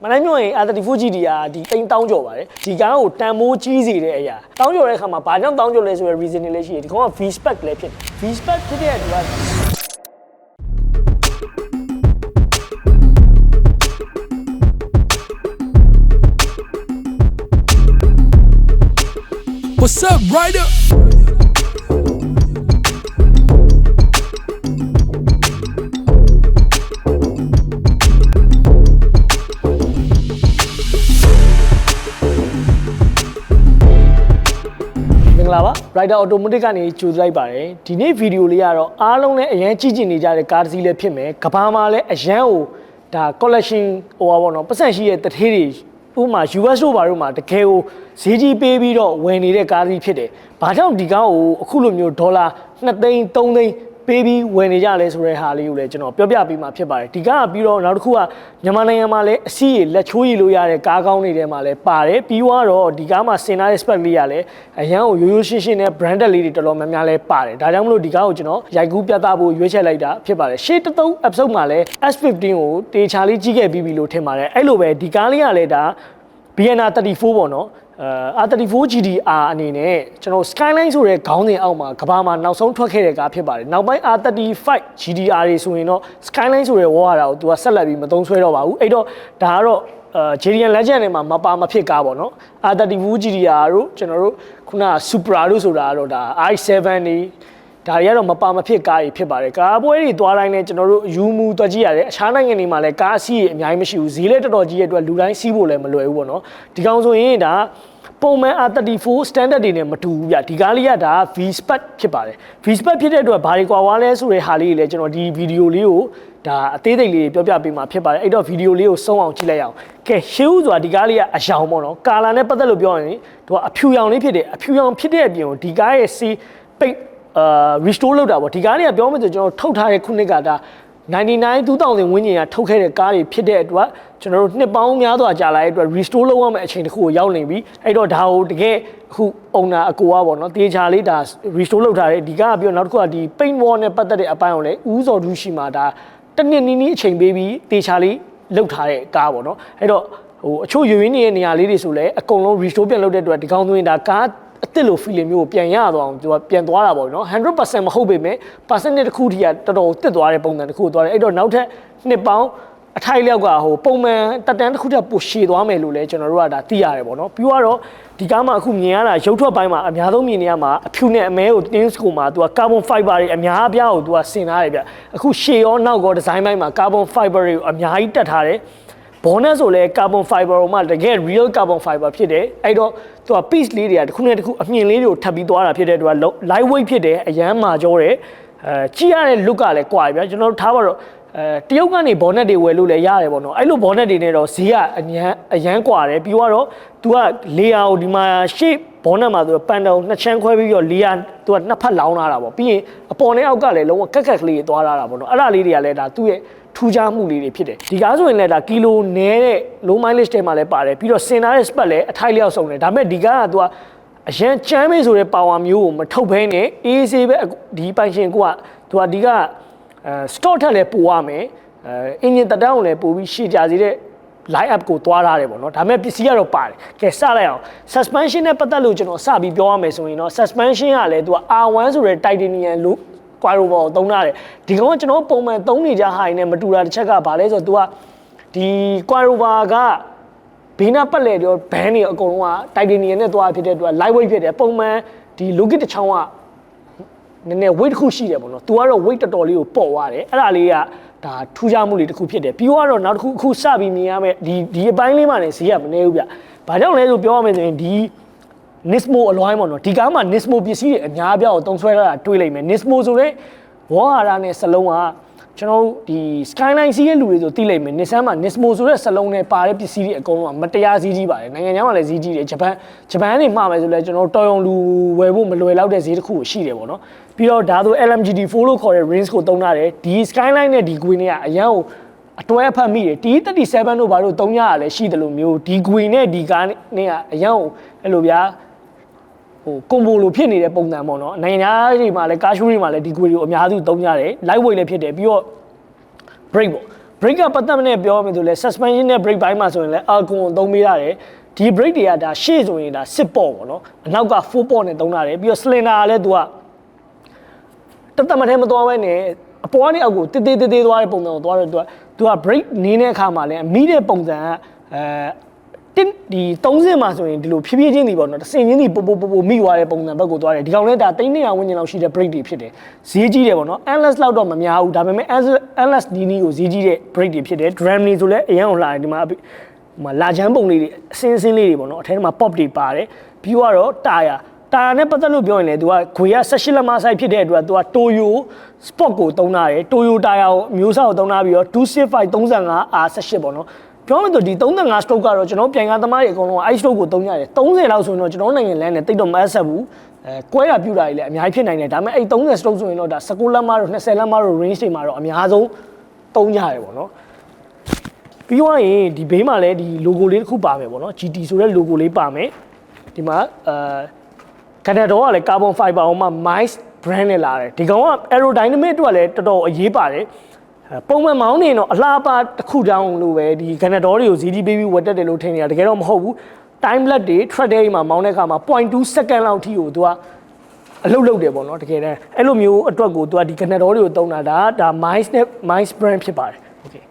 မနိုင်မျိုးရင် R34 GTR ဒီတိမ်တောင်းကြော်ပါတယ်ဒီကားကိုတန်မိုးကြီးစေတဲ့အရာတောင်းကြော်တဲ့အခါမှာဘာကြောင့်တောင်းကြော်လဲဆိုတဲ့ reason တွေလည်းရှိတယ်ဒီကောင်က V spec လည်းဖြစ်တယ် V spec ဖြစ်တဲ့သူကWhat's up, Ryder? Rider Automotive ကနေကြိုလိုက်ပါတယ်ဒီနေ့ဗီဒီယိုလေးကတော့အားလုံးလည်းအရန်ကြည့်ကြည့်နေကြတဲ့ကားတစ်စီးလည်းဖြစ်မယ်ကဘာမှာလည်းအရန်ကိုဒါ collection ဟိုပါဘောနော်ပတ်စံရှိတဲ့တထေးတွေဥပမာ US တို့ဘာတို့မှာတကယ်ကိုဈေးကြီးပေးပြီးတော့ဝယ်နေတဲ့ကားတစ်စီးဖြစ်တယ်ဘာကြောင့်ဒီကားကိုအခုလိုမျိုးဒေါ်လာ2 သိန်း3 သိန်းပေးပြီးဝယ်နေကြလဲဆိုတဲ့ဟာလေးကိုလည်းကျွန်တော်ပြောပြပေးမှာဖြစ်ပါတယ်ဒီကားကပြီးတော့နောက်တစ်ခုကမြန်မာနိုင်ငံမှာလည်းအစီးရလက်ချိုးရည်လို့ရတဲ့ကားကောင်းတွေထဲမှာလည်းပါတယ်ပြီးတော့ဒီကားမှာစင်ထားတဲ့ spec လေးကလည်းအရန်ကိုရိုးရိုးရှင်းရှင်းနဲ့ branded လေးတွေတော်တော်များများလည်းပါတယ်ဒါကြောင့်မလို့ဒီကားကိုကျွန်တော်ရိုက်ကူးပြသဖို့ရွေးချယ်လိုက်တာဖြစ်ပါတယ်ရှေ့တစ်သုံး episode မှာလည်း S15 ကိုတေချာလေးကြီးခဲ့ပြီးပြီလို့ထင်ပါတယ်အဲ့လိုပဲဒီကားလေးကလည်းဒါ BNR 34ပေါ့နော်R34 GTR အနေနဲ့ကျွန်တော် Skyline ဆိုတဲ့ခေါင်းစဉ်အောက်မှာကဘာမှာနောက်ဆုံးထွက်ခဲ့တဲ့ကားဖြစ်ပါတယ်နောက်ပိုင်း R35 GTR တွေဆိုရင်တော့ Skyline ဆိုတဲ့ဝါဟာရကိုသူကဆက်လက်ပြီးမသုံးဆွဲတော့ပါဘူးအဲ့တော့ဒါကတော့JDM Legend တွေမှာမပါမဖြစ်ကားပေါ့နော် R34 GTR တို့ကျွန်တော်တို့ခုန Supra တို့ဆိုတာကတော့ဒါ i7 တွေဒါတွေကတော့မပါမဖြစ်ကားတွေဖြစ်ပါတယ်ကားပွဲတွေသွားတိုင်းလည်းကျွန်တော်တို့ယူမူတွက်ကြည့်ရတယ်အခြားနိုင်ငံတွေမှာလည်းကားအစီးတွေအများကြီးမရှိဘူးဈေးလည်းတော်တော်ကြီးရဲ့အတွက်လူတိုင်းစီးဖို့လည်းမလွယ်ဘူးပေါ့နော်ဒီကောင်ဆိုရင်ဒါပုံမှန် R34 standard တွေနဲ့မတူဘူးဗျဒီကားလေးကဒါ V spec ဖြစ်ပါတယ် V spec ဖြစ်တဲ့အတွက်ဘာတွေကွာဝါလဲဆိုတဲ့ဟာလေးတွေလည်းကျွန်တော်ဒီဗီဒီယိုလေးကိုဒါအသေးစိတ်လေးပြောပြပေးမှာဖြစ်ပါတယ်အဲ့တော့ဗီဒီယိုလေးကိုဆုံးအောင်ကြည့်လိုက်အောင်ကဲရှေးဦးဆိုတာဒီကားလေးကအယောင်ပေါ့နော်ကာလာနဲ့ပတ်သက်လို့ပြောရင်သူကအဖြူရောင်လေးဖြစ်တယ်အဖြူရောင်ဖြစ်တဲ့အပြင်ကိုဒီကားရဲ့စီပိတ်restore လုပ်တာပေါ့ဒီကားတွေကပြောမှဆိုကျွန်တော်ထုတ်ထားတဲ့ခုနှစ်ကဒါ99 2000ဝန်းကျင်ကထုတ်ခဲ့တဲ့ကားတွေဖြစ်တဲ့အတွက်ကျွန်တော်တို့နှစ်ပေါင်းများစွာကြာလာတဲ့အတွက် restore လုပ်ရမယ့်အချိန်တစ်ခုကိုရောက်နေပြီအဲ့တော့ဒါကိုတကယ်အခု owner အကိုကပေါ့နော်တေချာလေးဒါ restore လုပ်ထားတယ်ဒီကားကပြီးတော့နောက်တစ်ခုကဒီ paint wall နဲ့ပတ်သက်တဲ့အပိုင်းကိုလည်းဦးစော်ဒူးရှိမှာဒါတစ်နှစ်နီးနီးအချိန်ပေးပြီးတေချာလေးလုပ်ထားတဲ့ကားပေါ့နော်အဲ့တော့ဟိုအချို့ရွေးနေတဲ့နေရာလေးတွေဆိုလည်းအကုန်လုံး restore ပြန်လုပ်တဲ့အတွက်ဒီကောင်းသွင်းဒါကားအစ်စ်လို feeling မျိုးကိုပြန်ရသွားအောင်သူကပြန်သွားတာပေါ့နော် 100% မဟုတ်ပေမဲ့ percentage တစ်ခုထိကတော်တော်တက်သွားတဲ့ပုံစံတစ်ခုကိုသွားတယ်အဲ့တော့နောက်ထပ်နှစ်ပေါင်းအထိုက်လျောက်ကဟိုပုံမှန်တက်တန်းတစ်ခုထပ်ပိုရှည်သွားမယ်လို့လည်းကျွန်တော်တို့ကဒါသိရတယ်ပေါ့နော်ပြီးတော့ဒီကားမှာအခုမြင်ရတာရုပ်ထွက်ပိုင်းမှာအများဆုံးမြင်နေရမှာအဖြူနဲ့အမဲကို tints ကိုမှာသူက carbon fiber တွေအများအပြားကိုသူကဆင်ထားတယ်ဗျအခုရှေ့ရောနောက်ရော design ပိုင်းမှာ carbon fiber တွေကိုအများကြီးတက်ထားတယ်bonnet ဆိုလဲ carbon fiber မှာတကယ် real carbon fiber ဖြစ်တယ်အဲ့တော့သူက piece လေးတွေကတစ်ခုနဲ့တစ်ခုအမြင်လေးတွေကိုထပ်ပြီးသွားတာဖြစ်တဲ့အတွက် light weight ဖြစ်တယ်အရန်မာကြောတယ်ကြည့်ရတဲ့ look ကလည်းကွာပြီဗျာကျွန်တော်တို့ထားပါတော့တရုတ်ကနေ bonnet တွေဝယ်လို့လည်းရတယ်ပေါ့နော်အဲ့လို bonnet တွေနဲ့တော့ဈေးကအရန်ကွာတယ်ပြီးတော့ तू က layer ကိုဒီမှာ shape bonnet မှာသူကပန်တောင်နှစ်ချမ်းခွဲပြီးတော့ layer သူကနှစ်ဖက်လောင်းလာတာပေါ့ပြီးရင်အပေါ်နဲ့အောက်ကလည်းလုံးဝကက်ကလေးတွေသွားလာတာပေါ့နော်အဲ့ဒါလေးတွေကလည်းဒါသူ့ရဲ့ထူးခြားမှုလေးတွေဖြစ်တယ်ဒီကားဆိုရင်လည်းဒါကီလိုနဲတဲ့ low mileage ထဲမှာလည်းပါတယ်ပြီးတော့စင်ထားတဲ့ spec လည်းအထိုက်လျောက်ဆုံးတယ်ဒါပေမဲ့ဒီကားက तू ကအရန်ချမ်းမေးဆိုတဲ့ power မျိုးကိုမထုတ်ဘဲနဲ့အေးဆေးပဲဒီပိုင်ရှင်က तू ကဒီကstock ထက်လည်းပိုရမယ်အင်ဂျင်တက်တန်းကိုလည်းပိုပြီးရှည်ကြစေတဲ့ line up ကိုသွားထားတယ်ပေါ့နော်ဒါပေမဲ့ပစ္စည်းကတော့ပါတယ်ကဲစလိုက်အောင် suspension နဲ့ပတ်သက်လို့ကျွန်တော်စပြီးပြောရမယ်ဆိုရင်တော့ suspension ကလည်း तू က R1 ဆိုတဲ့ titanium လို့Quarover ကိုသုံးထားတယ်ဒီကောင်ကကျွန်တော်ပုံမှန်သုံးနေကြဟာနဲ့မတူတာတစ်ချက်ကဘာလဲဆိုတော့ तू ကဒီ Quarover ကဘေးနားပတ်လဲတော့ band တွေအကုန်လုံးက titanium နဲ့သွားဖြစ်တဲ့အတွက် light weight ဖြစ်တယ်ပုံမှန်ဒီ Logan တစ်ချောင်းကနည်းနည်း weight တစ်ခုရှိတယ်ပေါ့နော် तू ကတော့ weight တော်တော်လေးကိုပေါ့သွားတယ်အဲ့ဒါလေးကဒါထူးခြားမှုလေးတစ်ခုဖြစ်တယ်ပြီးတော့နောက်တစ်ခုအခုစပြီးမြင်ရမယ့်ဒီအပိုင်းလေးမှာလည်းဈေးကမနည်းဘူးဗျဘာကြောင့်လဲဆိုပြောရမယ်ဆိုရင်ဒီ Nismo အလွိုင်းပေါ့နော်ဒီကားမှာ Nismo ပစ္စည်းတွေအများအပြားကိုတုံးဆွဲထားတာတွေ့လိမ့်မယ် Nismo ဆိုတဲ့ဝါဟာရနဲ့စလုံးကကျွန်တော်တို့ဒီ Skyline စီးရဲ့လူတွေဆိုသိလိမ့်မယ် Nissan မှာ Nismo ဆိုတဲ့စလုံးနဲ့ပါတဲ့ပစ္စည်းတွေအကုန်လုံးကမတရားဈေးကြီးပါတယ်နိုင်ငံခြားမှာလည်းဈေးကြီးတယ်ဂျပန်တွေမှာမယ်ဆိုလဲကျွန်တော်တော်ရုံလူဝယ်ဖို့မလွယ်လောက်တဲ့ဈေးတစ်ခုရှိတယ်ပေါ့နော်ပြီးတော့ဒါဆို LMGT4 လို့ခေါ်တဲ့ range ကိုသုံးထားတယ်ဒီ Skyline နဲ့ဒီ Gwin တွေကအရန်ကိုအတွဲဖတ်မိတယ် T37 တို့ဘာလို့သုံးရတာလဲရှိတယ်လို့မျိုးဒီ Gwin နဲ့ဒီကားနဲ့ကအရန်ကိုအဲ့လိုဗျာဟိုကွန်ဘိုလိုဖြစ်နေတဲ့ပုံစံပေါ့နော်နိုင်ငံသားတွေမှာလည်းကားရှိုးတွေမှာလည်းဒီ Gwin တွေကိုအများစုသုံးကြတယ် light weight လည်းဖြစ်တယ်ပြီးတော့ brake ပေါ့ brake ကပတ်သက်နဲ့ပြောမယ်ဆိုလဲ suspension နဲ့ brake ဘိုင်းမှာဆိုရင်လည်း alcohol သုံးပေးရတယ်ဒီ brake တွေကဒါရှေ့ဆိုရင်ဒါ6ပေါ့ပေါ့နော်အနောက်က4ပေါ့နဲ့သုံးရတယ်ပြီးတော့ cylinder ကလည်းသူကတမထဲမသွားဘဲနဲ့အပေါ်ကနေအောက်ကိုတေးသေးသွားတဲ့ပုံစံကိုသွားတယ်သူက brake နင်းတဲ့အခါမှာလည်းအမိတဲ့ပုံစံကဒီ30မှာဆိုရင်ဒီလိုဖြည်းဖြည်းချင်းဒီပေါ့နော်တစ်စင်ချင်းဒီပိုမိသွားတဲ့ပုံစံဘက်ကိုသွားတယ်ဒီကောင်လည်းဒါ300ဝန်းကျင်လောက်ရှိတဲ့ brake တွေဖြစ်တယ်ဈေးကြီးတယ်ပေါ့နော် endless လောက်တော့မများဘူးဒါပေမဲ့ endless နီးကိုဈေးကြီးတဲ့ brake တွေဖြစ်တယ် drum တွေဆိုလည်းအရင်ကလာတယ်ဒီမှာလာချမ်းပုံလေးတွေအစင်းလေးတွေပေါ့နော်အထဲမှာ pop တွေပါတယ်ပြီးတော့တာယာနဲ့ပတ်သက်လို့ပြောရင်လည်းသူကခွေက18လက်မဆိုင်ဖြစ်တဲ့အတွက်သူက Toyo Sport ကိုသုံးထားတယ် Toyo တာယာကိုမျိုးစားကိုသုံးထားပြီးတော့265 35R18 ပေါ့နော်ပြောမယ်ဆိုဒီ35 stroke ကတော့ကျွန်တော်ပြိုင်ကားသမားတွေအကုန်လုံးကအဲ့ stroke ကိုသုံးရတယ်30လောက်ဆိုရင်တော့ကျွန်တော်နိုင်ငံလမ်းနဲ့တိတ်တော့မအပ်ဆက်ဘူးကွဲရပြူတာကြီးလည်းအများကြီးဖြစ်နိုင်တယ်ဒါပေမဲ့အဲ့30 stroke ဆိုရင်တော့ဒါ19လက်မတို့20လက်မတို့ range တွေမှာတော့အများဆုံးသုံးကြရတယ်ပေါ့နော်ပြီးတော့ရင်ဒီဘေးမှာလည်းဒီ logo လေးတစ်ခုပါမယ်ပေါ့နော် GT ဆိုတဲ့ logo လေးပါမယ်ဒီမှာCanada ကလည်း carbon fiber ဟိုမှာ Mice brand နဲ့လာတယ်ဒီကောင်က aerodynamic အတွက်လည်းတော်တော်အရေးပါတယ်ပုံမှန်မောင်းနေတော့အလှပတစ်ခုတောင်းလို့ပဲဒီ Canada တွေကို ZD baby ဝတ်တက်တယ်လို့ထင်နေတာတကယ်တော့မဟုတ်ဘူး time lapse တွေ track day မှာမောင်းတဲ့အခါမှာ 0.2 second လောက်ထိကိုသူကအလုပ်လုပ်တယ်ပေါ့နော်တကယ်တမ်းအဲ့လိုမျိုးအတွက်ကိုသူကဒီ Canada တွေကိုသုံးတာဒါ Mice နဲ့ Mice brand ဖြစ်ပါတယ် okay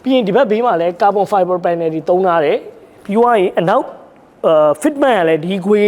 ပြီးရင်ဒီဘက်ဘေးမှာလည်း carbon fiber panel တွေသုံးထားတယ်ပြီးသွားရင်အနောက်fitment ကလည်းဒီခွေ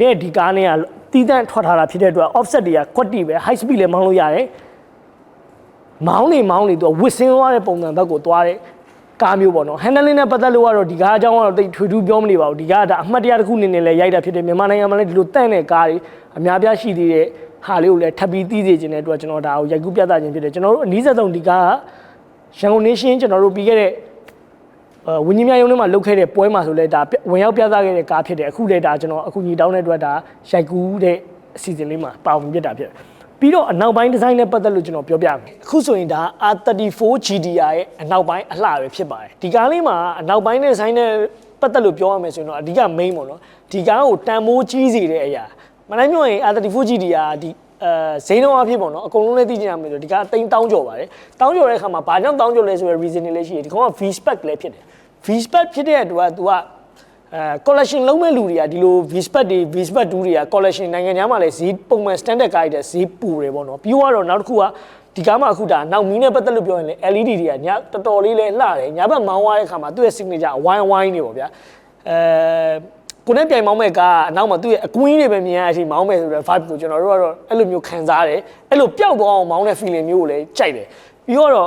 နဲ့ဒီကားနဲ့ကတီးတန့်ထွက်ထားတာဖြစ်တဲ့အတွက် offset တွေကကွက်တီပဲ high speed လည်းမောင်းလို့ရတယ်မောင်းနေသူကဝစ်စင်းသွားတဲ့ပုံစံဘက်ကိုသွားတဲ့ကားမျိုးပေါ့နော် handling နဲ့ပတ်သက်လို့ကတော့ဒီကားအကြောင်းကတော့တိတ်ထွေထူးပြောမနေပါဘူးဒီကားကအမှတ်တရတစ်ခုအနေနဲ့လည်းရိုက်တာဖြစ်တယ်မြန်မာနိုင်ငံမှာလည်းဒီလိုတန့်တဲ့ကားတွေအများပြားရှိသေးတဲ့ဟာလေးကိုလည်းထပ်ပြီးသိစေချင်တဲ့အတွက်ကျွန်တော်ဒါကိုရိုက်ကူးပြသခြင်းဖြစ်တယ်ကျွန်တော်တို့အနည်းဆုံးဒီကားကရန်ကုန် nation ကျွန်တော်တို့ပြီးခဲ့တဲ့ဝင်းကြီးများရုံးထဲမှာလုတ်ခဲ့တဲ့ပွဲမှာဆိုလဲဒါဝင်ရောက်ပြသခဲ့တဲ့ကားဖြစ်တယ်အခုလည်းဒါကျွန်တော်အခုညီတောင်းတဲ့အတွက်ဒါရိုက်ကူးတဲ့အစီအစဉ်လေးမှာပါဝင်ပြတာဖြစ်တယ်ပြီးတော့အနောက်ပိုင်းဒီဇိုင်းနဲ့ပတ်သက်လို့ကျွန်တော်ပြောပြမယ်အခုဆိုရင်ဒါ R34 GDR ရဲ့အနောက်ပိုင်းအလှပဲဖြစ်ပါတယ်ဒီကားလေးမှာအနောက်ပိုင်းဒီဇိုင်းနဲ့ပတ်သက်လို့ပြောရမယ်ဆိုရင်တော့အဓိက main ပေါ့နော်ဒီကားကိုတန်မိုးကြီးစေတဲ့အရာမနိုင်ပြောရင် R34 GDR ဒီဈေးနှုန်းအဖြစ်ပေါ့နော်အကုန်လုံးလည်းသိကြရမယ်ဆိုဒီကားတိန်းတောင်းကြော်ပါတယ်တောင်းကြော်တဲ့အခါမှာဘာကြောင့်တောင်းကြော်လဲဆိုတဲ့ reason တွေလည်းရှိတယ်ဒီကောင်က V spec လည်းဖြစ်တယ် V-Spec ဖြစ်တဲ့အတွက်သူကcollection လုံးမဲ့လူတွေကဒီလို V-Spec တွေ V-Spec 2တွေက collection နိုင်ငံခြားမှာလည်းဈေးပုံမှန် standard ကားတွေဈေးပူတယ်ပေါ့နော်ပြီးတော့နောက်တစ်ခုကဒီကားမှာအခုဒါနောက်မီးနဲ့ပတ်သက်လို့ပြောရင်လည်း LED တွေကညတော်တော်လေးလဲလှတယ်ညဘက်မောင်းသွားတဲ့အခါမှာသူ့ရဲ့ signature ဝိုင်းနေပေါ့ဗျာကိုနဲ့ပြိုင်မောင်းမဲ့ကားအနောက်မှာသူ့ရဲ့အကွင်းတွေပဲမြင်ရတဲ့အချိန်မောင်းမဲ့ဆိုတဲ့ vibe ကိုကျွန်တော်တို့ကတော့အဲ့လိုမျိုးခံစားရတယ်အဲ့လိုပျောက်သွားအောင်မောင်းတဲ့ feeling မျိုးကိုလည်းကြိုက်တယ်ပြီးတော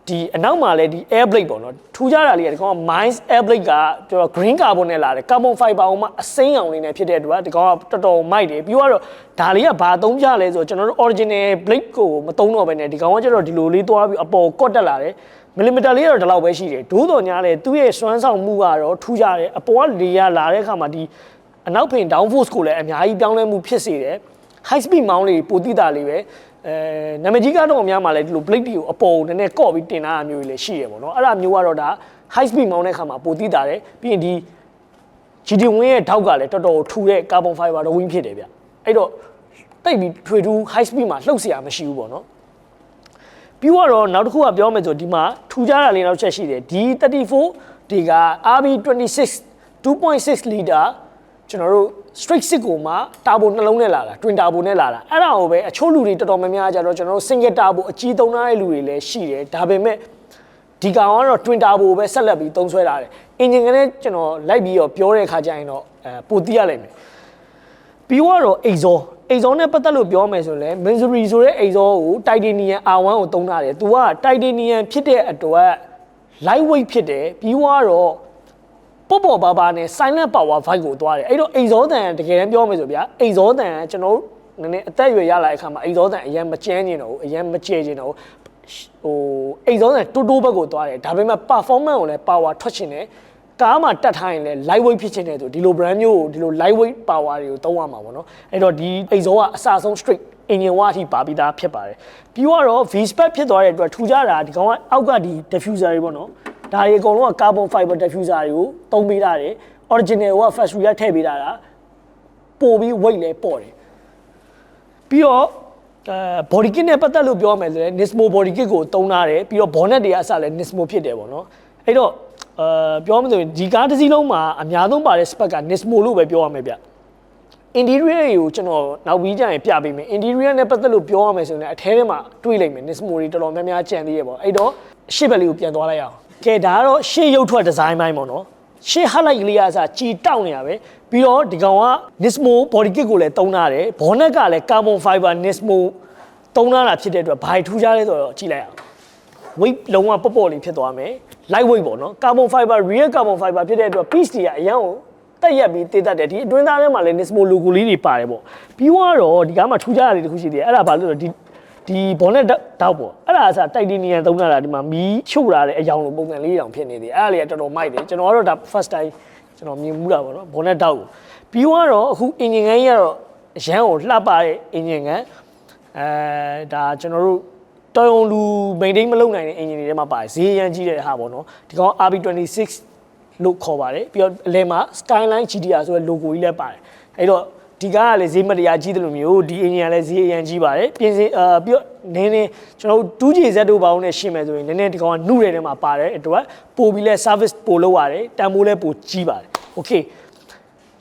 ့ဒီအနောက်မှာလည်းဒီ air blade ပေါ့နော်ထူးခြားတာလေးကဒီကောင်က Mice air blade ကကျွန်တော် green carbon နဲ့လာတယ် carbon fiber ဟိုမှာအစိမ်းအောင်လေးနဲ့ဖြစ်တဲ့အတွက်ဒီကောင်ကတော်တော်မိုက်တယ်ပြီးတော့ဒါလေးကဘာအသုံးချလဲဆိုတော့ကျွန်တော်တို့ original blade ကိုမသုံးတော့ဘဲနဲ့ဒီကောင်ကကျတော့ဒီလိုလေးသွားပြီးအပေါ်ကော့တက်လာတယ်မီလီမီတာလေးကတော့ဒီလောက်ပဲရှိတယ်ဒိုးတော်ညာလေသူ့ရဲ့စွမ်းဆောင်မှုကတော့ထူးခြားတယ်အပေါ်ကလေယာလာတဲ့အခါမှာဒီအနောက်ဖင် down force ကိုလည်းအများကြီးပြောင်းလဲမှုဖြစ်စေတယ် high speed mount လေးပိုတိတာလေးပဲနာမည်ကြီးကတော့အများမှာလည်းဒီလို blade တွေကိုအပေါ်နည်းနည်းကော့ပြီးတင်ထားတာမျိုးတွေလည်းရှိရပေါ့နော်အဲ့ဒါမျိုးကတော့ဒါ high speed မောင်းတဲ့ခါမှာပိုတိတာတယ်ပြီးရင်ဒီ GT wing ရဲ့ထောက်ကလည်းတော်တော်ထူတဲ့ carbon fiber တော့ wing ဖြစ်တယ်ဗျအဲ့တော့တိတ်ပြီးထွေထူး high speed မှာလှုပ်เสียမရှိဘူးပေါ့နော်ပြီးတော့နောက်တစ်ခုကပြောမယ်ဆိုဒီမှာထူခြားတာလေးနောက်ချက်ရှိတယ်ဒီ34ဒီက RB26 2.6 liter ကျွန်တော်တို့ straight 6ကိုမှ turbo နှလုံးနဲ့လာတာ twin turbo နဲ့လာတာအဲ့ဒါကိုပဲအချို့လူတွေတော်တော်များများကြတော့ကျွန်တော်တို့ single turbo အကြီးသုံးထားတဲ့လူတွေလည်းရှိတယ်ဒါပေမဲ့ဒီကောင်ကတော့ twin turbo ပဲဆက်လက်ပြီးသုံးဆွဲလာတယ် engine ကလည်းကျွန်တော်လိုက်ပြီးတော့ပြောတဲ့အခါကျရင်တော့ပိုသိရလိမ့်မယ်ပြီးတော့ exhaust နဲ့ပတ်သက်လို့ပြောမယ်ဆိုရင်လည်း Missouri ဆိုတဲ့ exhaust ကို titanium R1 ကိုသုံးထားတယ်သူက titanium ဖြစ်တဲ့အတွက် lightweight ဖြစ်တယ်ပြီးတော့ပေါ်ပါနဲ့ silent power vibe ကိုသွားတယ်အဲ့တော့ exhaust တန်တကယ်တမ်းပြောမယ်ဆိုဗျာ exhaust တန်ကျွန်တော်နည်းနည်းအသက်အရွယ်ရလာတဲ့အခါမှာ exhaust တန်အရင်မကျန်းကျင်တော့ဘူးအရင်မကျဲကျင်တော့ဘူးexhaust တန်တိုးဘက်ကိုသွားတယ်ဒါပေမဲ့ performance ကိုလည်း power ထွက်ချင်တယ်ကားမှာတက်ထားရင်လည်း lightweight ဖြစ်ချင်တယ်ဆိုဒီလို brand မျိုးကိုဒီလို lightweight power တွေကိုသုံးရမှာပေါ့နော်အဲ့တော့ဒီ exhaust ကအစဆုံး straight engine ဝါအထိပါပြီးသားဖြစ်ပါတယ်ပြီးတော့ V-Spec ဖြစ်သွားတဲ့အတွက်ထူကြတာဒီကောင်ကအောက်ကဒီ diffuser တွေပေါ့နော်ဒါတွေအကုန်လုံးက carbon fiber diffuser တွေကိုသုံးပေးထားတယ် original က factory ကထည့်ပေးထားတာပို့ပြီး weight လည်းပေါ့တယ်ပြီးတော့ body kit နဲ့ပတ်သက်လို့ပြောမယ်ဆိုရင် Nismo body kit ကိုတုံးထားတယ်ပြီးတော့ bonnet တွေကအစလည်း Nismo ဖြစ်တယ်ပေါ့နော်အဲ့တော့ပြောမှဆိုရင်ဒီကားတစ်စီးလုံးမှာအများဆုံးပါတဲ့ spec က Nismo လို့ပဲပြောရမယ်ဗျ interior ကိုကျွန်တော်နောက်ပြီးကြရင်ပြပေးမယ် interior နဲ့ပတ်သက်လို့ပြောရမယ်ဆိုရင်အထဲထဲမှာတွေးလိုက်မယ် Nismo တွေတော်တော်များများကြံသေးရပေါ့အဲ့တော့ရှေ့ဘက်လေးကိုပြန်သွားလိုက်အောင်ကဲဒါကတော့ရှေ့ရုပ်ထွက် design ပိုင်းပေါ့နော်ရှေ့ highlight ကလေးကအစကြည်တောက်နေရပဲပြီးတော့ဒီကောင်က Nismo body kit ကိုလည်းတုံးထားတယ် bonnet ကလည်း carbon fiber Nismo တုံးထားတာဖြစ်တဲ့အတွက်ဘာထူးခြားလဲဆိုတော့ကြည့်လိုက်အောင် weight လုံးဝပေါ့ပေါ့လေးဖြစ်သွားမယ် light weight ပေါ့နော် carbon fiber real carbon fiber ဖြစ်တဲ့အတွက် piece တွေကအရင်ကတက်ရက်ပြီးတေးတတ်တယ်ဒီအတွင်းသားထဲမှာလည်း Nismo logo လေးတွေပါတယ်ပေါ့ပြီးတော့ဒီကားမှာထူးခြားတာတွေတခုရှိသေးတယ်အဲ့ဒါဘာလို့လဲဆိုတော့ဒီ bonnet တောက်ပေါ့အဲ့ဒါအစား titanium သုံးထားတာဒီမှာမီးချို့လာတဲ့အယောင်လိုပုံစံလေးတောင်ဖြစ်နေသေးတယ်အဲ့ဒါလေးကတော်တော်မိုက်တယ်ကျွန်တော်ကတော့ဒါ first time ကျွန်တော်မြင်မှုတာပေါ့နော် bonnet တောက်ကိုပြီးတော့အခု engine ခန်းကြီးကတော့အရန်ကိုလှပတဲ့ engine ခန်းဒါကျွန်တော်တို့တော်ရုံလူ maintain မလုပ်နိုင်တဲ့ engine တွေထဲမှာပါတယ်ဈေးရမ်းကြီးတဲ့ဟာပေါ့နော်ဒီကောင် RB26 လို့ခေါ်ပါတယ်ပြီးတော့အလဲမှာ Skyline GTR ဆိုတဲ့ logo ကြီးလည်းပါတယ်အဲ့တော့ဒီကားကလည်းဈေးမတရားကြီးတယ်လို့မျိုးဒီ engine ကလည်းဈေးအရန်ကြီးပါတယ်ပြင်စင်ပြီးတော့နည်းနည်းကျွန်တော်တို့ 2JZ တို့ဘာလို့လဲရှင်းမယ်ဆိုရင်နည်းနည်းဒီကောင်ကနှုတဲ့ထဲမှာပါတယ်အတွက်ပို့ပြီးလဲ service ပို့လုပ်ရတယ်တန်ဖိုးလည်းပို့ကြီးပါတယ် okay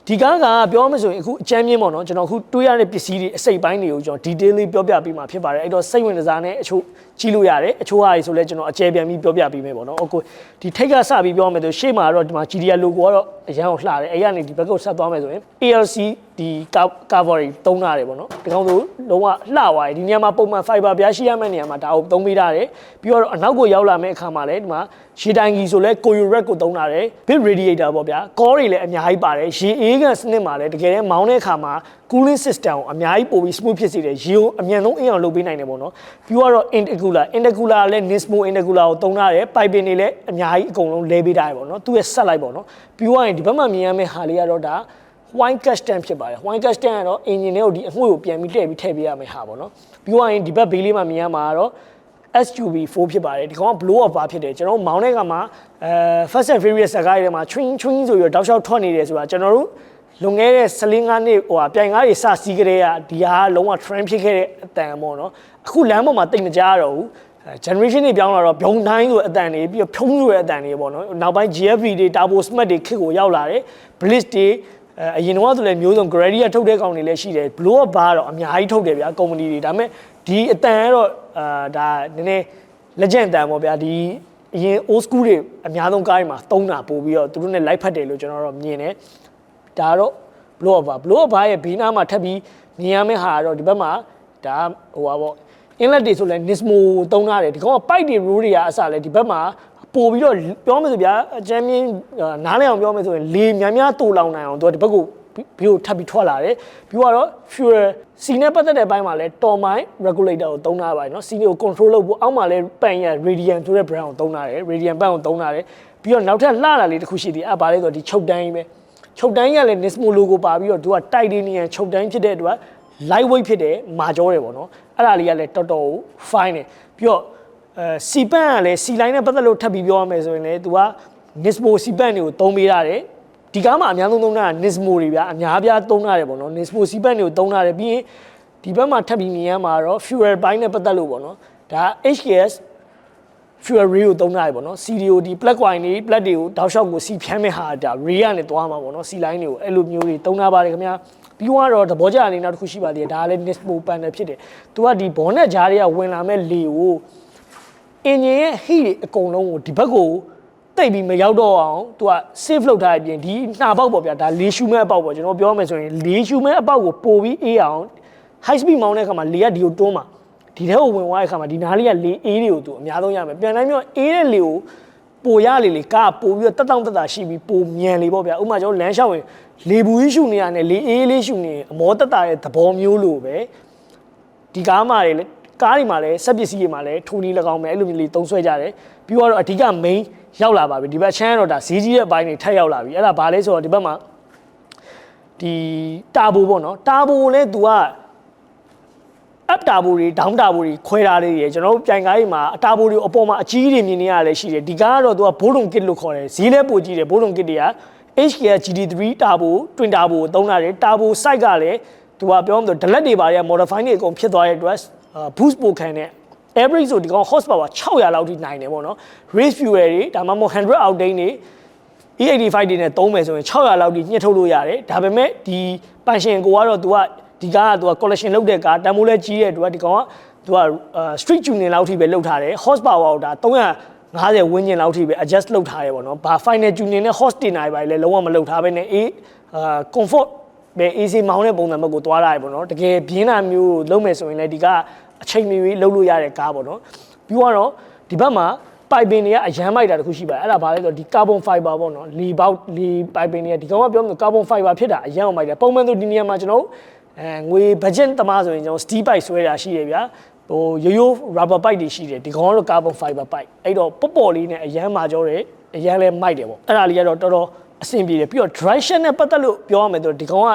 ဒီကားကပြောမှဆိုရင်အခုအချမ်းမြင့်ပေါ့နော်ကျွန်တော်အခုတွေးရတဲ့ပစ္စည်းတွေအစိပ်ပိုင်းတွေကိုကျွန်တော် detail လေးပြောပြပေးမှာဖြစ်ပါတယ်အဲ့တော့စိတ်ဝင်စားတဲ့အချို့ကြည့်လို့ရတယ်အချို့ဟာတွေဆိုလဲကျွန်တော်အကျယ်ပြန်ပြီးပြောပြပေးမယ်ပေါ့နော်okay ဒီထိတ်ကစပြီးပြောမယ်ဆိုရှေ့မှာတော့ဒီမှာ GDR logo ကတော့အရန်ကိုလှတယ်အဲ့ကနေဒီဘက်ကိုဆက်သွားမယ်ဆိုရင် ALC ဒီ cover တွေတုံးထားတယ်ပေါ့နော်ဒီကောင်ဆိုလုံးဝလှသွားတယ်ဒီနေရာမှာပုံမှန် fiber ပြားရှိရမယ့်နေရာမှာဒါကိုသုံးပေးထားတယ်ပြီးတော့အနောက်ကိုရောက်လာမယ့်အခါမှာလည်းဒီမှာရေတိုင်ကြီးဆိုလဲ Koyo Red ကိုသုံးထားတယ် bit radiator ပေါ့ဗျာ core တွေလည်းအများကြီးပါတယ်ရေအေးကန်စနစ်မှာလည်းတကယ်တမ်းမောင်းတဲ့အခါမှာ cooling system ကိုအများကြီးပို့ပြီး smooth ဖြစ်စေတယ်ရေကိုအမြန်ဆုံးအင်းအောင်လုပ်ပေးနိုင်တယ်ပေါ့နော်ပြီးတော့ intercooler လည်း Nismo intercooler ကိုသုံးထားတယ် piping တွေလည်းအများကြီးအကုန်လုံးလဲပေးထားတယ်ပေါ့နော်သူ့ရဲ့ဆက်လိုက်ပေါ့နော်ပြီးတော့ဒီဘက်မှာမြင်ရမယ့်ဟာလေးကတော့ဒါ white custom ဖြစ်ပါတယ် white custom ကတော့ engine တွေကိုဒီအငွေ့ကိုပြန်ပြီးထည့်ပြီးထည့်ပေးရမယ့်ဟာပေါ့နော်ပြီးတော့ဒီဘက်ဘေးလေးမှာမြင်ရမှာကတော့SUV4 ဖြစ်ပါတယ်ဒီကောင်က blow off bar ဖြစ်တယ်ကျွန်တော်မောင်းတဲ့ကမှာFast and Furious စကားတွေမှာ twin ဆိုပြီးတော့တောက်လျှောက်ထွက်နေတယ်ဆိုတာကျွန်တော်တို့လွန်ခဲ့တဲ့15နှစ်ဟိုပြိုင်ကားတွေစစီးကြတဲ့ကဒီဟာလုံးဝ trend ဖြစ်ခဲ့တဲ့အတန်ပေါ့နော်အခုလမ်းပေါ်မှာတိတ်မကြရတော့ဘူး generation တွေပြောင်းလာတော့ဗျုံတိုင်းဆိုအတန်တွေပြီးတော့ဖြုံးဆိုတဲ့အတန်တွေပေါ့နော်နောက်ပိုင်း GFV တွေ Turbo Smart တွေခစ်ကိုရောက်လာတယ် Blitz တွေအရင်တော့ဆိုလည်းမျိုးစုံ Grady ထုတ်တဲ့ကောင်တွေလည်းရှိတယ် blow up bar တော့အများကြီးထုတ်တယ်ဗျာ company တွေဒါပေမဲ့ဒီအတန်ကတော့ဒါနည်းနည်း legend တန်ပေါ့ဗျာဒီအရင် old school တွေအများဆုံးကားတွေမှာသုံးတာပို့ပြီးတော့သူတို့ ਨੇ လိုက်ဖက်တယ်လို့ကျွန်တော်တို့မြင်တယ်ဒါတော့ blow up bar ရဲ့ဘေးနားမှာထပ်ပြီးမြင်ရမယ့်ဟာကတော့ဒီဘက်မှာဒါဟိုပါပေါ့ inlet တွေဆိုလဲ Nismo သုံးထားတယ်ဒီကောင်က pipe တွေ roll တွေကအစလဲဒီဘက်မှာပို့ပြီးတော့ပြောမယ်ဆိုဗျာအချမ်းမြင့်နားလည်အောင်ပြောမယ်ဆိုရင်လေများများတူလောင်နိုင်အောင်သူကဒီဘက်ကိုဘီကိုထပ်ပြီးထွက်လာတယ်ပြီးတော့ fuel စီနဲ့ပတ်သက်တဲ့ဘိုင်းမှာလဲ tormine regulator ကိုသုံးထားပါတယ်เนาะစီကို control လုပ်ဖို့အောက်မှာလဲပန်ရ radiant ဆိုတဲ့ brand ကိုသုံးထားတယ် radiant ပန်ကိုသုံးထားတယ်ပြီးတော့နောက်ထပ်လှတာလေးတစ်ခုရှိသေးတယ်အဲ့ဘာလဲဆိုတော့ဒီချုပ်တန်းကြီးပဲချုပ်တန်းကြီးကလည်း Nismo logo ပါပြီးတော့သူက titanium ချုပ်တန်းဖြစ်တဲ့အတွက် light weight ဖြစ်တယ်မာကြောတယ်ပေါ့နော်အဲ့ဒါလေးကလည်းတော်တော် fine တယ်ပြီးတော့စီပန့်ကလည်းစီလိုင်းနဲ့ပတ်သက်လို့ထပ်ပြီးပြောရမယ်ဆိုရင်လည်းသူက Nismo စီပန့်တွေကိုသုံးပေးရတယ်ဒီကားမှာအများဆုံးသုံးတာက Nismo တွေဗျာအများပြားသုံးရတယ်ပေါ့နော် Nismo စီပန့်တွေကိုသုံးရတယ်ပြီးရင်ဒီဘက်မှာထပ်ပြီးမြင်ရမှာတော့ fuel ဘိုင်းနဲ့ပတ်သက်လို့ပေါ့နော်ဒါ HKS fuel rail ကိုသုံးရတယ်ပေါ့နော် CDOD plug wine တွေ plug တွေကိုတောက်လျှောက်ကိုစီဖြန်းမဲ့ဟာဒါ rail ကနေသွားမှာပေါ့နော်စီလိုင်းတွေကိုအဲ့လိုမျိုးတွေသုံးထားပါတယ်ခင်ဗျာပြီးတော့သဘောကျအနေနောက်တစ်ခုရှိပါသေးတယ်ဒါကလည်း Nismo panel ဖြစ်တယ်သူကဒီ bonnet ကြားတွေကဝင်လာမဲ့လေကို engine ရဲ့ heat တွေအကုန်လုံးကိုဒီဘက်ကိုတိတ်ပြီးမရောက်တော့အောင်သူက save လုပ်ထားတဲ့အပြင်ဒီနှာပေါက်ပေါ့ဗျာဒါလေရှူမဲ့အပေါက်ပေါ့ကျွန်တော်ပြောမယ်ဆိုရင်လေရှူမဲ့အပေါက်ကိုပို့ပြီးအေးအောင် high speed မောင်းတဲ့အခါမှာလေကဒီကိုတွန်းမှာဒီထဲကိုဝင်သွားတဲ့အခါမှာဒီနားလေးကလေအေးတွေကိုသူအများဆုံးရမယ်ပြန်တိုင်းမျိုးအေးတဲ့လေကိုပိုရလေကားပို့ပြီးတော့တက်တောင့်တက်တာရှိပြီးပိုမြန်လေပေါ့ဗျာဥပမာကျွန်တော်လမ်းလျှောက်ရင်လေဘူးကြီးရှူနေရတယ်လေအေးလေးရှူနေအမောတက်တာရဲ့သဘောမျိုးလိုပဲဒီကားမှာလေကားတွေမှာလည်းစက်ပစ္စည်းတွေမှာလည်းထိုးနီး၎င်းပဲအဲ့လိုမျိုးလေးသုံးဆွဲကြတယ်ပြီးတော့အဓိက main ရောက်လာပါပြီဒီဘက်ချမ်းတော့ဒါဈေးကြီးတဲ့အပိုင်းတွေထပ်ရောက်လာပြီအဲ့ဒါဘာလဲဆိုတော့ဒီဘက်မှာဒီတာဘိုပေါ့နော်တာဘိုလည်း तू က up တာဘိုတွေ down တာဘိုတွေခွဲထားလေးတွေကျွန်တော်တို့ပြိုင်ကားတွေမှာအတာဘိုတွေအပေါ်မှာအကြီးတွေမြင်နေရလဲရှိတယ်ဒီကားကတော့ तू ကဘိုးတုံ kit လို့ခေါ်တယ်ဈေးလဲပိုကြီးတယ်ဘိုးတုံ kit တွေက HK GT3 Turbo Twin Turbo သုံးထားတယ် Turbo side ကလည်း သူကပြောမှဆိုဒလက်တွေပါရ modify နေအကုန်ဖြစ်သွားတဲ့အတွက် boost ပိုခံတဲ့ average ဆိုဒီကောင် horsepower 600လောက်ထိနိုင်တယ်ပေါ့နော် race fuel တွေဒါမှမဟုတ်100 octane တွေ E85 တွေနဲ့သုံးမယ်ဆိုရင်600လောက်ထိညှစ်ထုတ်လို့ရတယ်ဒါပေမဲ့ဒီပန်ရှင်ကိုကတော့သူကဒီကားကသူက collection လုပ်တဲ့ကားတန်ဖိုးလဲကြီးတဲ့အတွက်ဒီကောင်ကသူက street tuning လောက်ထိပဲလုပ်ထားတယ် horsepower ကိုဒါ350ဝန်းကျင်လောက်ထိပဲ adjust လုပ်ထားတယ်ပေါ့နော်ဘာ final tuning နဲ့ horse တင်နိုင်ပါလေလုံးဝမလုပ်ထားဘဲနဲ့comfort ပဲ AC မောင်းတဲ့ပုံစံမျိုးကိုသွားရတယ်ပေါ့နော်တကယ်ပြင်းတာမျိုးလုပ်မယ်ဆိုရင်လည်းဒီကအချိန်မီလုပ်လို့ရတဲ့ကားပေါ့နော်ပြီးတော့ဒီဘက်မှာ piping တွေကအရန်မိုက်တာတခုရှိပါတယ်အဲ့ဒါဘာလဲဆိုတော့ဒီ carbon fiber ပေါ့နော်လီ piping တွေကဒီကောင်ကပြောလို့ carbon fiber ဖြစ်တာအရန်မိုက်တယ်ပုံမှန်ဆိုဒီနေရာမှာကျွန်တော်ငွေ budget တမဆိုရင်ကျွန်တော် steel pipe ဆွဲတာရှိတယ်ဗျာဟိုရိုး rubber pipe တွေရှိတယ်ဒီကောင်ကတော့ carbon fiber pipe အဲ့တော့ပေါ့လေးနဲ့အရန်မာကြောတယ်အရန်လဲမိုက်တယ်ပေါ့အဲ့ဒါလေးကတော့တော်တော်အဆင်ပြေတယ်ပြီးတော့ drive shaft နဲ့ပတ်သက်လို့ပြောရမယ်ဆိုတော့ဒီကောင်က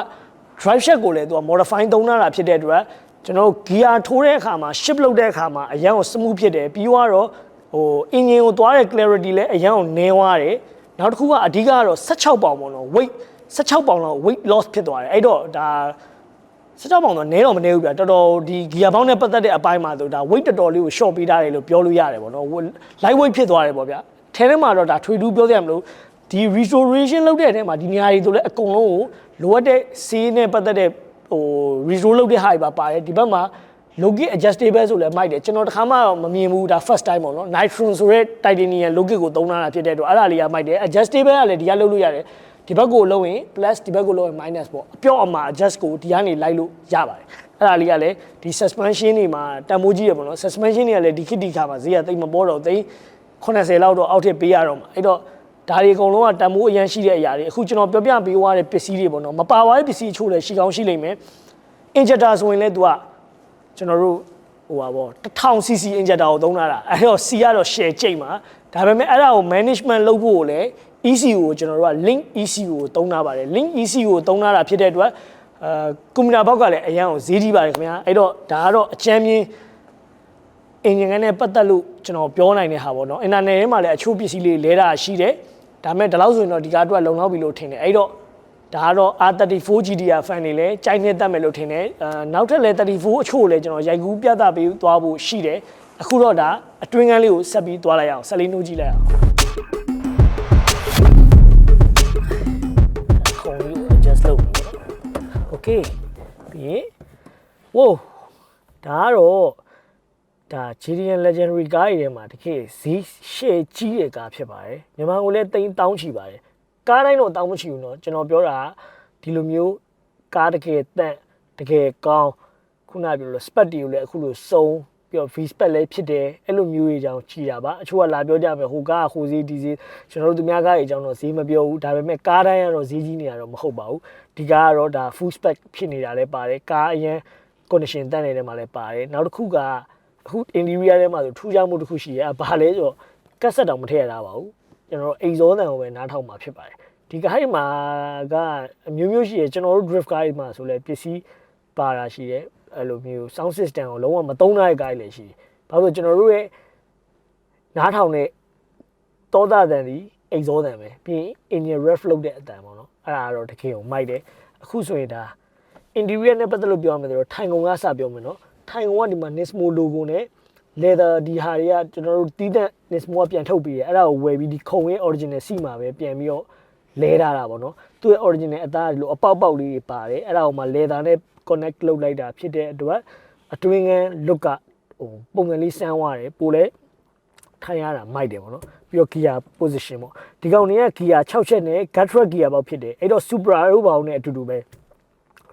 drive shaft ကိုလည်းသူက modify သုံးတာဖြစ်တဲ့အတွက်ကျွန်တော် gear ထိုးတဲ့အခါမှာ shift လုပ်တဲ့အခါမှာအရန်ကို smooth ဖြစ်တယ်ပြီးတော့ဟို engine ကိုသွားတဲ့ clarity လည်းအရန်ကိုနည်းသွားတယ်နောက်တစ်ခုကအဓိကကတော့16ပေါင်ပေါ့နော် weight 16ပေါင်လောက် weight loss ဖြစ်သွားတယ်အဲ့တော့ဒါ16ပေါင်တော့နည်းတော့မနည်းဘူးဗျာတော်တော်ဒီ gear ဘောင်းနဲ့ပတ်သက်တဲ့အပိုင်းမှာဆိုဒါ weight တော်တော်လေးကို short ပေးထားတယ်လို့ပြောလို့ရတယ်ပေါ့နော် light weight ဖြစ်သွားတယ်ပေါ့ဗျာထဲထဲမှာတော့ဒါထွေထူးပြောစရာမလိုဒီ restoration လုပ်တဲ့အထဲမှာဒီနေရာတွေဆိုလည်းအကုန်လုံးကိုလိုအပ်တဲ့ဆေးနဲ့ပတ်သက်တဲ့ဟို restore လုပ်တဲ့ဟာတွေပါပါတယ်ဒီဘက်မှာ logit adjustable ဆိုလည်းမိုက်တယ်ကျွန်တော်တခါမှမမြင်ဘူးဒါ first time ပေါ့နော် nitron ဆိုတဲ့ titanium logit ကိုသုံးထားတာဖြစ်တဲ့အတွက်အဲ့ဒါလေးကမိုက်တယ် adjustable ကလည်းဒီကလုပ်လို့ရတယ်ဒီဘက်ကိုလုပ်ရင် plus ဒီဘက်ကိုလုပ်ရင် minus ပေါ့အပြော့အမှာ adjust ကိုဒီကနေလိုက်လို့ရပါတယ်အဲ့ဒါလေးကလည်းဒီ suspension တွေမှာတန်ဖိုးကြီးရပေါ့နော် suspension တွေကလည်းဒီခေတ်ဒီခါမှာဈေးကသိပ်မပေါ်တော့သိန်း80လောက်တော့အောက်ထစ်ပေးရတော့မှာအဲ့တော့ဒါတွေအကုန်လုံးကတန်ဖိုးအရန်ရှိတဲ့အရာတွေအခုကျွန်တော်ပြောပြပေးသွားတဲ့ပစ္စည်းတွေပေါ့နော်မပါသွားတဲ့ပစ္စည်းအချို့လည်းရှိကောင်းရှိလိမ့်မယ် injector ဆိုရင်လည်း तू ကကျွန်တော်တို့ဟိုပါပေါ့ 1000cc injector ကိုသုံးလာတာအဲ့တော့ C ကတော့ share ကျိတ်မှာဒါပေမဲ့အဲ့ဒါကို management လုပ်ဖို့ကိုလည်း ECU ကိုကျွန်တော်တို့က link ECU ကိုသုံးထားပါတယ် link ECU ကိုသုံးထားတာဖြစ်တဲ့အတွက်ကွန်ပျူတာဘောက်ကလည်းအရန်ကိုဈေးကြီးပါတယ်ခင်ဗျာအဲ့တော့ဒါကတော့အချမ်းမြင်အင်ဂျင်ကနဲ့ပတ်သက်လို့ကျွန်တော်ပြောနိုင်တဲ့ဟာပေါ့နော် internet ထဲမှာလည်းအချို့ပစ္စည်းလေးလဲတာရှိတယ်ဒါပေမဲ့ဒီလောက်ဆိုရင်တော့ဒီကားအတွက်လုံလောက်ပြီလို့ထင်တယ်အဲ့တော့ဒါကတော့ R34 GTR fan တွေလည်းကြိုက်နေတတ်မယ်လို့ထင်တယ်နောက်ထပ်လည်း34အချို့လည်းကျွန်တော်ရိုက်ကူးပြသပေးသွားဖို့ရှိတယ်အခုတော့ဒါအတွင်းကန်းလေးကိုဆက်ပြီးသွားလိုက်အောင်ဆက်လေးနှိုးကြည့်လိုက်အောင်ခုံလေးကို adjust လုပ်ပြီးတော့ okay ပြီးရင် wow ဒါကတော့ဒါ GTN Legendary ကားတွေထဲမှာတကယ်ဈေးရှေ့ကြီးတဲ့ကားဖြစ်ပါတယ်မြန်မာကိုလည်းတိန်းတောင်းချီပါတယ်ကားတိုင်းတော့တောင်းမချီဘူးเนาะကျွန်တော်ပြောတာဒီလိုမျိုးကားတကယ်တန့်တကယ်ကောင်းခုနပြောလို့ spec တွေကိုလည်းအခုလိုစုံပြီးတော့ V spec လည်းဖြစ်တယ်အဲ့လိုမျိုးတွေအကြောင်းချီတာပါအချို့ကလာပြောကြမယ်ဟိုကားကဟိုဈေးဒီဈေးကျွန်တော်တို့သူများကားတွေအကြောင်းတော့ဈေးမပြောဘူးဒါပေမဲ့ကားတိုင်းကတော့ဈေးကြီးနေတာတော့မဟုတ်ပါဘူးဒီကားကတော့ဒါ full spec ဖြစ်နေတာလည်းပါတယ်ကားအရင် condition တန့်နေတဲ့မှာလည်းပါတယ်နောက်တစ်ခုကအခု interior ထဲမှာဆိုထူးခြားမှုတစ်ခုရှိရဲဘာလဲဆိုတော့ကတ်ဆက်တောင်မထည့်ရတာပါဘူးကျွန်တော်အိမ်စောတန်ကိုပဲနားထောင်မှာဖြစ်ပါတယ်ဒီကားတွေမှာကအမျိုးမျိုးရှိရဲကျွန်တော်တို့ drift ကားတွေမှာဆိုလဲပစ္စည်းပါတာရှိရဲအဲ့လိုမျိုး sound system ကိုလုံးဝမသုံးတဲ့ကားတွေလည်းရှိတယ်ဘာလို့ကျွန်တော်တို့ရဲ့နားထောင်တဲ့တောသားတန်ဒီအိမ်စောတန်ပဲပြီးရင် engine rev လုပ်တဲ့အတန်ပေါ့နော်အဲ့ဒါကတော့တကယ်ကိုမိုက်တယ်အခုဆိုရင်ဒါ interior နဲ့ပတ်သက်လို့ပြောရမယ်ဆိုတော့ထိုင်ကုန်ကစပြောမယ်နော်ထိုင်ကုန်ကဒီမှာ Nismo logo နဲ့ leather ဒီဟာတွေကကျွန်တော်တို့တီးတဲ့ Nismo ကပြန်ထုတ်ပေးတယ်အဲ့ဒါကိုဝယ်ပြီးဒီခုံရဲ့ original စီမှာပဲပြန်ပြီးတော့လဲထားတာပေါ့နော်သူ့ရဲ့ original အသားဒီလိုအပေါက်ပေါက်လေးတွေပါတယ်အဲ့ဒါကိုမှ leather နဲ့ connect လုပ်လိုက်တာဖြစ်တဲ့အတွက်အတွင်းကန်း look ကဟိုပုံစံလေးစမ်းသွားတယ်ပိုလဲထိုင်ရတာမိုက်တယ်ပေါ့နော်ပြီးတော့ gear position ပေါ့ဒီကောင်တွေက gear 6ချက်နဲ့ gut truck gear ပေါက်ဖြစ်တယ်အဲ့တော့ Supra တို့ပေါင်းနဲ့အတူတူပဲ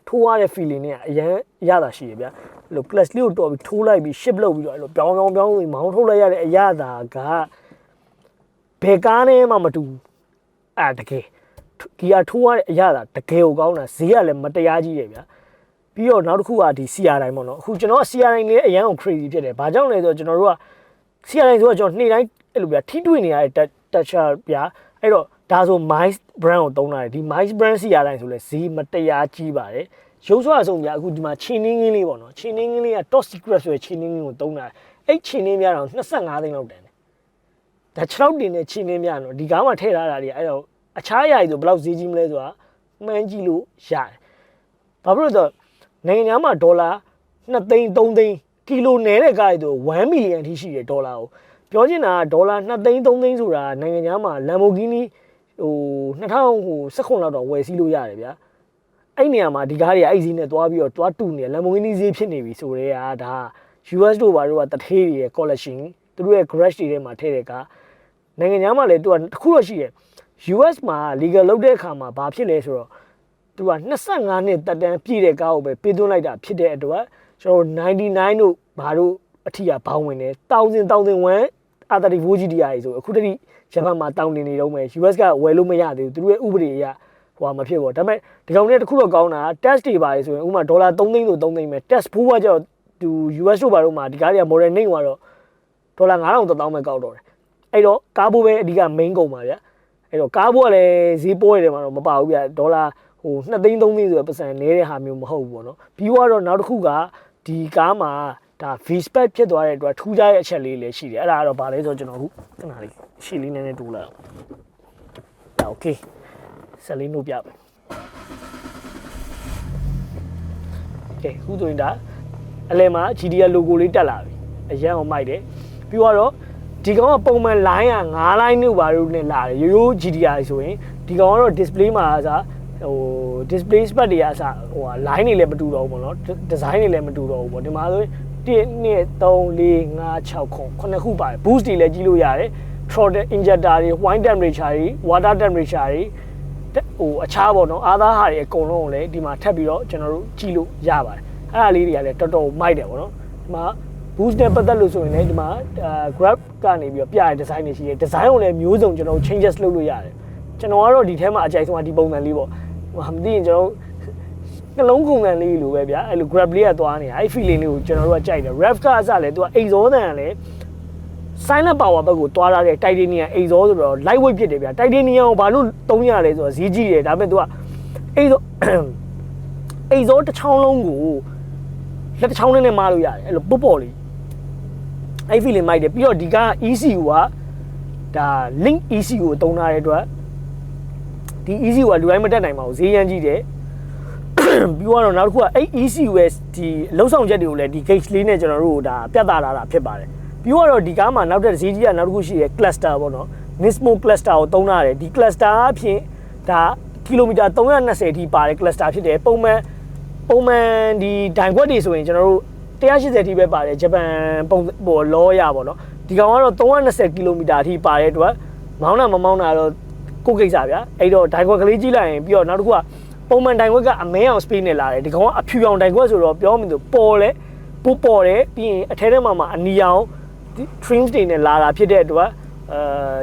ထိုးရတဲ့ feeling နဲ့အရင်ရတာရှိရဗျာအဲ့လို clutch လေးကိုတော်ပြီးထိုးလိုက်ပြီး shift လုပ်ပြီးတော့အဲ့လိုပြောင်းပြီးမောင်းထုတ်လိုက်ရတဲ့အရာသာကဘယ်ကားနဲ့မှမတူအဲ့တကယ် gear ထိုးရတဲ့အရာသာတကယ်ကိုကောင်းတာဈေးကလည်းမတရားကြီးတယ်ဗျာပြီးတော့နောက်တစ်ခုကဒီ CR တိုင်းပေါ့နော်အခုကျွန်တော် CR တိုင်းလေးအရင်က crazy ဖြစ်တယ်ဘာကြောင့်လဲဆိုတော့ကျွန်တော်တို့က CR တိုင်းဆိုတော့ကျွန်တော်နေ့တိုင်းအဲ့လိုဗျာထိတွေ့နေရတဲ့ toucher ဗျာအဲ့တော့ဒါဆို Mice brand ကိုသုံးတာဒီ Mice brand စီရတိုင်းဆိုလဲဈေးမတရားကြီးပါတယ်ရုပ်စွာအဆုံးပြအခုဒီမှာချင်းနှင်းကင်းလေးပေါ့နော်ချင်းနှင်းကင်းလေးက top secret ဆိုတဲ့ချင်းနှင်းကင်းကိုသုံးတာအဲ့ချင်းနှင်းများတော့25သိန်းလောက်တန်တယ်ဒါ6တင်တဲ့ချင်းနှင်းများတော့ဒီကားမှာထည့်ထားတာတွေအဲ့တော့အခြားအရာတွေဆိုဘယ်လောက်ဈေးကြီးမလဲဆိုတာမှန်းကြည့်လို့ရတယ်ဘာဖြစ်လို့လဲဆိုတော့ နိုင်ငံခြားမှာဒေါ်လာ2 သိန်း3 သိန်းကီလိုနယ်တဲ့ကားတွေ1 million ထိရှိတယ်ဒေါ်လာကိုပြောချင်တာဒေါ်လာ2 သိန်း3 သိန်းဆိုတာနိုင်ငံခြားမှာ Lamborghini ဟို2019လောက်တော့ဝယ်စီးလို့ရတယ်ဗျာအဲ့နေရာမှာဒီကားတွေကအဲ့ဈေးနဲ့သွားပြီးတော့တွားတူနေ Lamborghini ဈေးဖြစ်နေပြီဆိုတော့ဒါ US တို့ဘာတို့ကတထေးတွေရဲ့ collection သူတို့ရဲ့ garage တွေထဲမှာထည့်တဲ့ကားနိုင်ငံခြားမှာလည်းသူကတစ်ခုတော့ရှိတယ် US မှာ legal လုပ်တဲ့အခါမှာဘာဖြစ်လဲဆိုတော့သူက25နှစ်တက်တန်းပြည့်တဲ့ကားကိုပဲပေးသွင်းလိုက်တာဖြစ်တဲ့အတွက်ကျွန်တော်99တို့ဘာတို့အထီးကဘောင်းဝင်တယ်1001 R34 GTI ဆိုအခုတည်းဂျပန်မှာတောင်းနေနေတော့မယ် US ကဝယ်လို့မရသေးဘူးသူတို့ရဲ့ဥပဒေအရဟိုမဖြစ်ပေါ့ဒါပေမဲ့ဒီကောင်နဲ့တခုတော့ကောင်းတာ test တွေပါတယ်ဆိုရင်ဥပမာဒေါ်လာ3 သိန်းဆို3 သိန်းပဲ test ဖိုးကကြောက်သူ US တို့ဘာတို့မှာဒီကားတွေက model name ကတော့ဒေါ်လာ9000 1000ပဲကောက်တော့တယ်အဲ့တော့ကားဘိုးပဲအဓိက main ကုန်ပါဗျအဲ့တော့ကားဘိုးကလည်းဈေးပေါ်ရတယ်မှာတော့မပါဘူးဗျဒေါ်လာဟို2 သိန်း3 သိန်းဆိုတော့ပတ်စံနေတဲ့ဟာမျိုးမဟုတ်ဘူးပေါ့နော်ပြီးတော့နောက်တစ်ခုကဒီကားမှာဒါ V-Spec ဖြစ်သွားတဲ့အတွက်ထူးခြားတဲ့အချက်လေးလည်းရှိတယ်အဲ့ဒါကတော့ဗာလဲဆိုတော့ကျွန်တော်အခုခဏလေးရှေ့လေးနည်းနည်းတိုးလိုက်အောင် Okay ဆက်လေးနှုတ်ပြမယ် Okay ခုဆိုရင်ဒါအလဲမှာ GTR logo လေးတက်လာပြီအရန်အောင်မိုက်တယ်ပြီးတော့ဒီကောင်ကပုံမှန် line က9 line တို့ဘာလို့နဲ့လာတယ်ရိုးရိုး GTR ဆိုရင်ဒီကောင်ကတော့ display မှာအစားဟို display spec တွေအစားဟို line တွေလည်းမတူတော့ဘူးပေါ့နော် design တွေလည်းမတူတော့ဘူးပေါ့ဒီမှာဆို1 2 3 4 5 6 9ခုပါတယ် boost တွေလည်းကြီးလို့ရတယ် throttle injector တွေ wine temperature တွေ water temperature တွေဟိုအခြားပေါ့နော်အားသားဟာတွေအကုန်လုံးကိုလည်းဒီမှာထပ်ပြီးတော့ကျွန်တော်တို့ကြည့်လို့ရပါတယ်အဲ့ဒါလေးတွေကလည်းတော်တော်မိုက်တယ်ပေါ့နော်ဒီမှာ boost နဲ့ပတ်သက်လို့ဆိုရင်လည်းဒီမှာ grab ကနေပြီးတော့ပြရတဲ့ design တွေရှိတယ် design ကိုလည်းမျိုးစုံကျွန်တော် changes လုပ်လို့ရတယ်ကျွန်တော်ကတော့ဒီထဲမှာအကြိုက်ဆုံးကဒီပုံစံလေးပေါ့မသိရင်ကျွန်တော်နှလုံးကုန်စံလေးလိုပဲဗျာအဲ့လို grab လေးကသွားနေတာအဲ့ feeling လေးကိုကျွန်တော်တို့ကကြိုက်တယ် rev ကအစလည်းသူကအိမ်စောတန်ကလည်း silent power ဘက်ကိုတွားလာတဲ့ titanium အိမ်စောဆိုတော့ lightweight ဖြစ်တယ်ဗျာ titanium ကိုဘာလို့သုံးရလဲဆိုတော့ဈေးကြီးတယ်ဒါပေမဲ့သူကအိမ်စောတစ်ချောင်းလုံးကိုလက်တစ်ချောင်းနဲ့မားလို့ရတယ်အဲ့လိုပေါ့ပေါ့လေးအဲ့ feeling မိုက်တယ်ပြီးတော့ဒီက ECU ကဒါ link ECU ကိုသုံးထားတဲ့အတွက်ဒီ ECU ကလူတိုင်းမတက်နိုင်ပါဘူးဈေးရမ်းကြီးတယ်ပြီးတော့နောက်တစ်ခုကအဲ့ ECU ရဲ့ဒီလုံဆောင်ချက်တွေကိုလည်းဒီ gauge လေးနဲ့ကျွန်တော်တို့ဒါပြတ်သားလာတာဖြစ်ပါတယ်ပြီးတော့ဒီကားမှာနောက်တဲ့ဈေးကြီးကနောက်တစ်ခုရှိတယ် cluster ပေါ့နော် Nismo cluster ကိုသုံးထားတယ်ဒီ cluster အဖြစ်ဒါကီလိုမီတာ320ထိပါတဲ့ cluster ဖြစ်တယ်ပုံမှန်ဒီဒိုင်ခွက်တွေဆိုရင်ကျွန်တော်တို့180ထိပဲပါတယ်ဂျပန်ပုံဟိုလောရပေါ့နော်ဒီကောင်ကတော့320ကီလိုမီတာထိပါတဲ့အတွက်မောင်းတာမမောင်းတာတော့ကိုယ်ကိစ္စဗျာအဲ့တော့ဒိုင်ခွက်ကလေးကြည့်လိုက်ရင်ပြီးတော့နောက်တစ်ခုကပုံမှန်ဒိုင်ခွက်ကအမဲအောင် space နဲ့လာတယ်ဒီကောင်ကအဖြူရောင်ဒိုင်ခွက်ဆိုတော့ပြောမှဆိုပေါ်လဲပို့ပေါ်တယ်ပြီးရင်အထဲထဲမှာအနီရောင် trims တွေနဲ့လာတာဖြစ်တဲ့အတွက်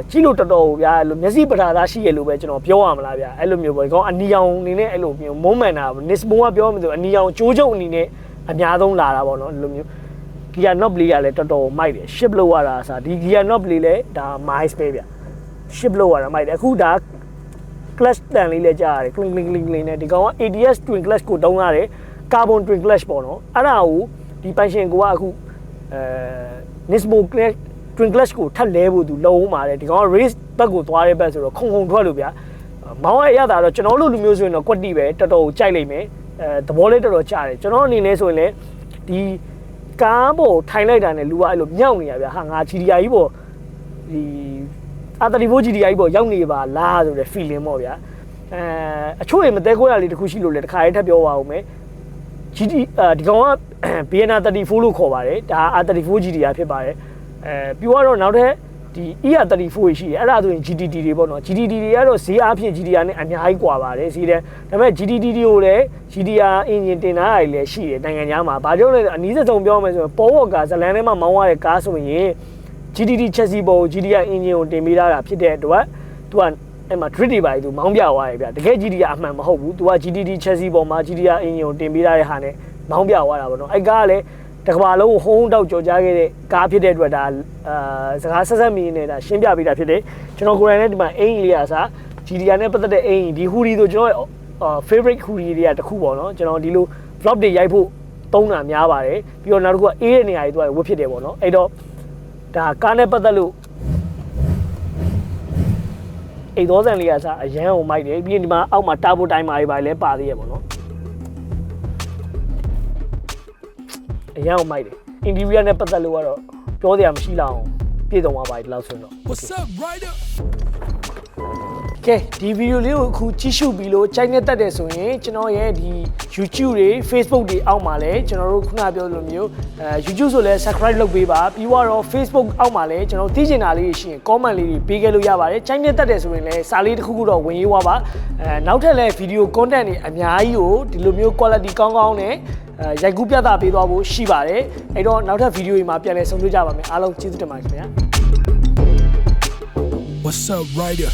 ကြည့်လို့တော်တော်ဗျာအဲ့လိုမျက်စိပဓာသားရှိရလို့ပဲကျွန်တော်ပြောရမလားဗျာအဲ့လိုမျိုးပေါ့ဒီကောင်အနီရောင်အနေနဲ့အဲ့လိုမျိုးမုံမှန်တာ Nismo ကပြောမှဆိုအနီရောင်ကြိုးကျုပ်အနေနဲ့အများဆုံးလာတာပေါ့နော်ဒီလိုမျိုး gear knob လေးကလည်းတော်တော်မိုက်တယ် shift လုပ်ရတာအစားဒီ gear knob လေးလည်းဒါ miles ပဲဗျ shift လုပ်ရတာမိုက်တယ်အခုဒါ clutch တန်လေးလည်းကြားရတယ် cling cling cling နဲ့ဒီကောင်က ADS twin clutch ကိုတုံးရတယ် carbon twin clutch ပေါ့နော်အဲ့ဒါကိုဒီပိုင်ရှင်ကိုကအခုNismo twin clutch ကိုထပ်လဲဖို့သူလုံးအောင်ပါတယ်ဒီကောင်က race ဘက်ကိုသွားတဲ့ဘက်ဆိုတော့ခုံထွက်လို့ဗျာမောင်းရရတာတော့ကျွန်တော်တို့လူမျိုးဆိုရင်တော့ကွက်တီပဲတော်တော်ကြိုက်လိုက်မယ်သဘောလေးတော်တော်ကြားတယ်ကျွန်တော်အနေနဲ့ဆိုရင်လည်းဒီကားပေါ်ထိုင်လိုက်တာနဲ့လူကအဲ့လိုမြောက်နေရဗျာဟာငါ GTI ကြီးပေါ်ဒီ R34 GTI ကြီးပေါ်ရောက်နေပါလားဆိုတဲ့ feeling ပေါ့ဗျာအချို့ရေမသေးခွဲရလေးတခုရှိလို့လေတခါလေးထပ်ပြောပါဦးမယ် GT ဒီကောင်က BNR 34လို့ခေါ်ပါတယ်ဒါ R34 GTI ဖြစ်ပါတယ်ပြီးတော့နောက်ထပ်ဒီ ER34 ရှိတယ်အဲ့ဒါဆိုရင် GTD တွေပေါ့နော် GTD တွေကတော့ဈေးအားဖြင့် GTR နဲ့အများကြီးကွာပါတယ်ဈေးတဲ့ဒါပေမဲ့ GTD တွေကိုလည်း GTR engine တင်ထားတာတွေလည်းရှိတယ်နိုင်ငံခြားမှာဘာကြောင့်လဲအနည်းဆုံးပြောမယ်ဆိုရင်ပေါ်ဝတ်ကားဇလန်ထဲမှာမောင်းရတဲ့ကားဆိုရင် GTD chassis ပေါ် GTR engine ကိုတင်ပေးထားတာဖြစ်တဲ့အတွက်သူကအဲ့မှာ grid တွေပါသူမောင်းပြသွားတယ်ဗျတကယ် GTR အမှန်မဟုတ်ဘူးသူက GTD chassis ပေါ်မှာ GTR engine ကိုတင်ပေးထားတဲ့ဟာနဲ့မောင်းပြသွားတာပေါ့နော်အဲ့ကားကလည်းတကဘာလုံးဟုံးတောက်ကြော်ကြားခဲ့တဲ့ကားဖြစ်တဲ့အတွက်ဒါစကားဆက်ဆက်မီနဲ့ဒါရှင်းပြပေးတာဖြစ်တယ်ကျွန်တော်ကိုယ်တိုင်လည်းဒီမှာအင်ကြီးလေးอ่ะစာ GTR နဲ့ပတ်သက်တဲ့အင်ကြီးဒီ hoodie ဆိုကျွန်တော် favorite hoodie တွေကတခုပေါ့နော်ကျွန်တော်ဒီလို vlog တွေရိုက်ဖို့သုံးတာများပါတယ်ပြီးတော့နောက်တစ်ခုကအေးတဲ့နေရာတွေသူကဝတ်ဖြစ်တယ်ပေါ့နော်အဲ့တော့ဒါကားနဲ့ပတ်သက်လို့အိတ်သောဆန်လေးอ่ะစာအရန်ကိုမိုက်တယ်ပြီးရင်ဒီမှာအောက်မှာ turbo timer တွေပါလည်းပါသေးရပေါ့နော် အရန်ကိုမိုက်တယ် interior နဲ့ပတ်သက်လို့ကတော့ပြောစရာမရှိလောက်အောင်ပြည့်စုံသွားပါပြီဒီလောက်ဆိုရင်တော့ What's up, Ryder? ကဲဒီဗီဒီယိုလေးကိုအခုကြည့်ရှုပြီးလို့ချိန်နဲ့တက်တယ်ဆိုရင်ကျွန်တော်ရဲ့ဒီ YouTube တွေ Facebook တွေအောက်မှာလည်းကျွန်တော်တို့ခုနပြောလိုမျိုးYouTube ဆိုလည်း subscribe လုပ်ပေးပါပြီးတော့ Facebook အောက်မှာလည်းကျွန်တော်သိချင်တာလေးရှိရင် comment လေးတွေပေးခဲ့လို့ရပါတယ်ချိန်နဲ့တက်တယ်ဆိုရင်လည်းစာလေးတစ်ခုခုတော့ဝင်ရေးသွားပါနောက်ထပ်လည်း video content တွေအများကြီးကိုဒီလိုမျိုး quality ကောင်းကောင်းနဲ့ရိုက်ကူးပြသပေးသွားဖို့ရှိပါတယ်အဲ့တော့နောက်ထပ် video တွေမှာပြန်လည်ဆုံတွေ့ကြပါမယ်အားလုံးကျေးဇူးတင်ပါတယ်ခင်ဗျာ What's up, Ryder?